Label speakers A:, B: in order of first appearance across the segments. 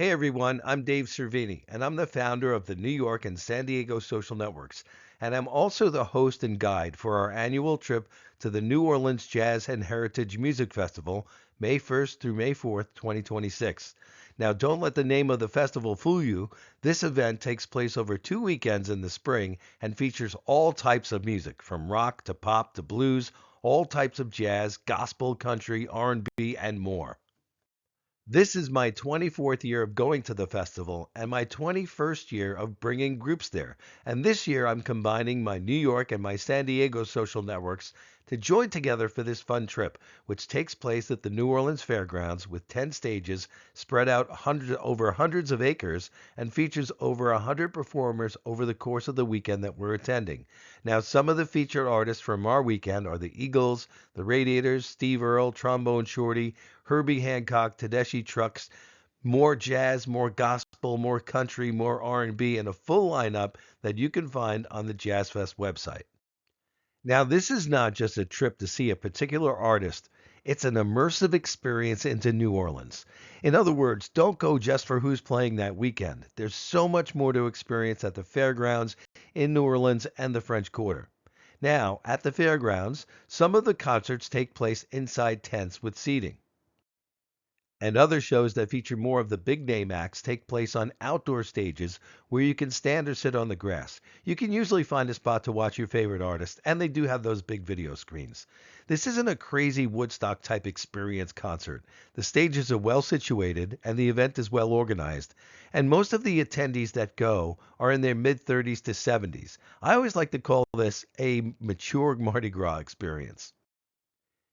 A: Hey everyone, I'm Dave Cervini, and I'm the founder of the New York and San Diego social networks. And I'm also the host and guide for our annual trip to the New Orleans Jazz and Heritage Music Festival, May 1st through May 4th, 2026. Now, don't let the name of the festival fool you. This event takes place over 2 weekends in the spring and features all types of music, from rock to pop to blues, all types of jazz, gospel, country, R&B, and more. This is my 24th year of going to the festival and my 21st year of bringing groups there. And this year I'm combining my New York and my San Diego social networks to join together for this fun trip, which takes place at the New Orleans Fairgrounds with 10 stages spread out over hundreds of acres and features over 100 performers over the course of the weekend that we're attending. Now, some of the featured artists from our weekend are the Eagles, the Radiators, Steve Earle, Trombone Shorty, Herbie Hancock, Tedeschi Trucks, more jazz, more gospel, more country, more R&B, and a full lineup that you can find on the Jazz Fest website. Now, this is not just a trip to see a particular artist. It's an immersive experience into New Orleans. In other words, don't go just for who's playing that weekend. There's so much more to experience at the fairgrounds in New Orleans and the French Quarter. Now, at the fairgrounds, some of the concerts take place inside tents with seating. And other shows that feature more of the big name acts take place on outdoor stages where you can stand or sit on the grass. You can usually find a spot to watch your favorite artist, and they do have those big video screens. This isn't a crazy Woodstock type experience concert. The stages are well situated and the event is well organized. And most of the attendees that go are in their mid 30s to 70s. I always like to call this a mature Mardi Gras experience.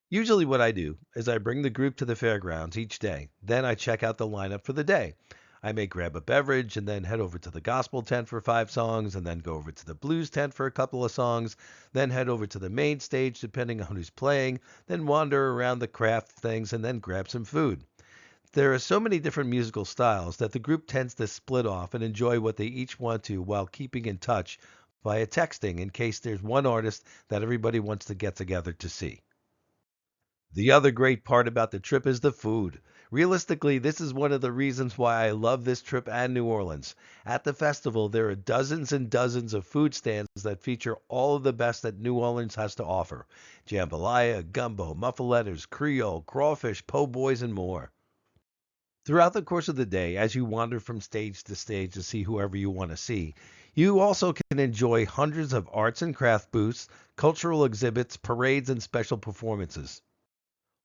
A: Usually, what I do is I bring the group to the fairgrounds each day. Then I check out the lineup for the day. I may grab a beverage and then head over to the gospel tent for 5 songs, and then go over to the blues tent for a couple of songs, then head over to the main stage depending on who's playing, then wander around the craft things, and then grab some food. There are so many different musical styles that the group tends to split off and enjoy what they each want to while keeping in touch via texting in case there's one artist that everybody wants to get together to see. The other great part about the trip is the food. Realistically, this is one of the reasons why I love this trip and New Orleans. At the festival, there are dozens and dozens of food stands that feature all of the best that New Orleans has to offer: jambalaya, gumbo, muffalettas, Creole, crawfish, po' boys, and more. Throughout the course of the day, as you wander from stage to stage to see whoever you want to see, you also can enjoy hundreds of arts and craft booths, cultural exhibits, parades, and special performances.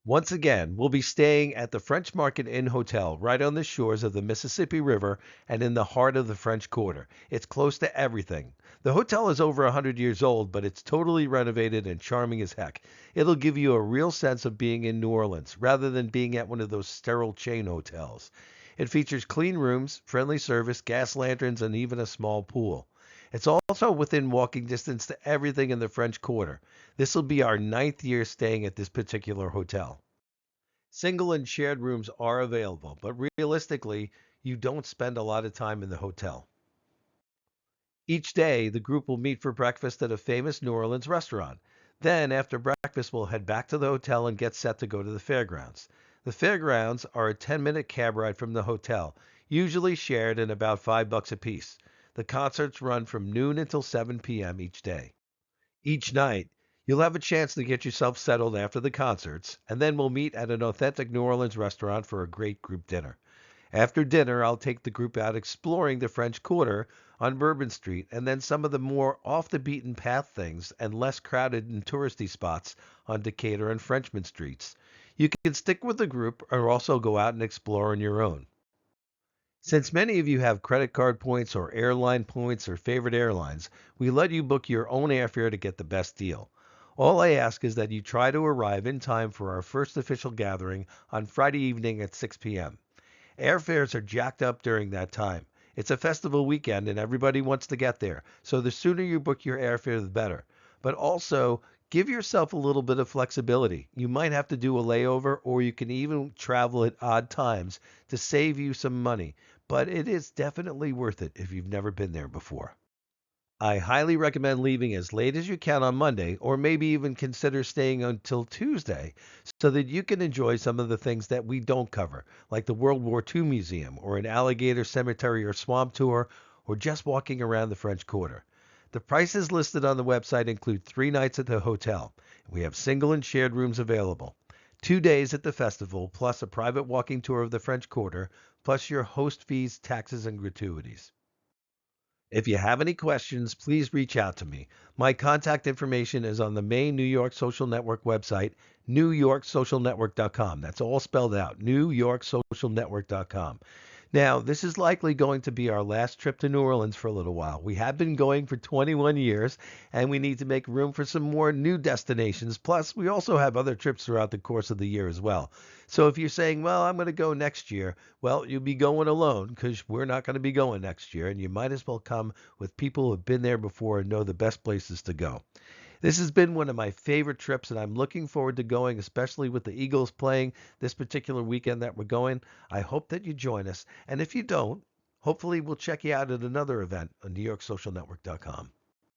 A: Once again, we'll be staying at the French Market Inn Hotel right on the shores of the Mississippi River and in the heart of the French Quarter. It's close to everything. The hotel is over 100 years old, but it's totally renovated and charming as heck. It'll give you a real sense of being in New Orleans rather than being at one of those sterile chain hotels. It features clean rooms, friendly service, gas lanterns, and even a small pool. It's also within walking distance to everything in the French Quarter. This will be our ninth year staying at this particular hotel. Single and shared rooms are available, but realistically, you don't spend a lot of time in the hotel. Each day, the group will meet for breakfast at a famous New Orleans restaurant. Then, after breakfast, we'll head back to the hotel and get set to go to the fairgrounds. The fairgrounds are a 10-minute cab ride from the hotel, usually shared and about $5 a piece. The concerts run from noon until 7 p.m. each day. Each night, you'll have a chance to get yourself settled after the concerts, and then we'll meet at an authentic New Orleans restaurant for a great group dinner. After dinner, I'll take the group out exploring the French Quarter on Bourbon Street and then some of the more off the beaten path things and less crowded and touristy spots on Decatur and Frenchman Streets. You can stick with the group or also go out and explore on your own. Since many of you have credit card points or airline points or favorite airlines, we let you book your own airfare to get the best deal. All I ask is that you try to arrive in time for our first official gathering on Friday evening at 6 p.m. Airfares are jacked up during that time. It's a festival weekend and everybody wants to get there, so the sooner you book your airfare, the better. But also, give yourself a little bit of flexibility. You might have to do a layover, or you can even travel at odd times to save you some money, but it is definitely worth it if you've never been there before. I highly recommend leaving as late as you can on Monday, or maybe even consider staying until Tuesday so that you can enjoy some of the things that we don't cover, like the World War II Museum, or an alligator cemetery or swamp tour, or just walking around the French Quarter. The prices listed on the website include 3 nights at the hotel. We have single and shared rooms available. 2 days at the festival, plus a private walking tour of the French Quarter, plus your host fees, taxes, and gratuities. If you have any questions, please reach out to me. My contact information is on the main New York Social Network website, newyorksocialnetwork.com. That's all spelled out, newyorksocialnetwork.com. Now, this is likely going to be our last trip to New Orleans for a little while. We have been going for 21 years, and we need to make room for some more new destinations. Plus, we also have other trips throughout the course of the year as well. So if you're saying, well, I'm going to go next year, well, you'll be going alone because we're not going to be going next year, and you might as well come with people who have been there before and know the best places to go. This has been one of my favorite trips, and I'm looking forward to going, especially with the Eagles playing this particular weekend that we're going. I hope that you join us. And if you don't, hopefully we'll check you out at another event on NewYorkSocialNetwork.com.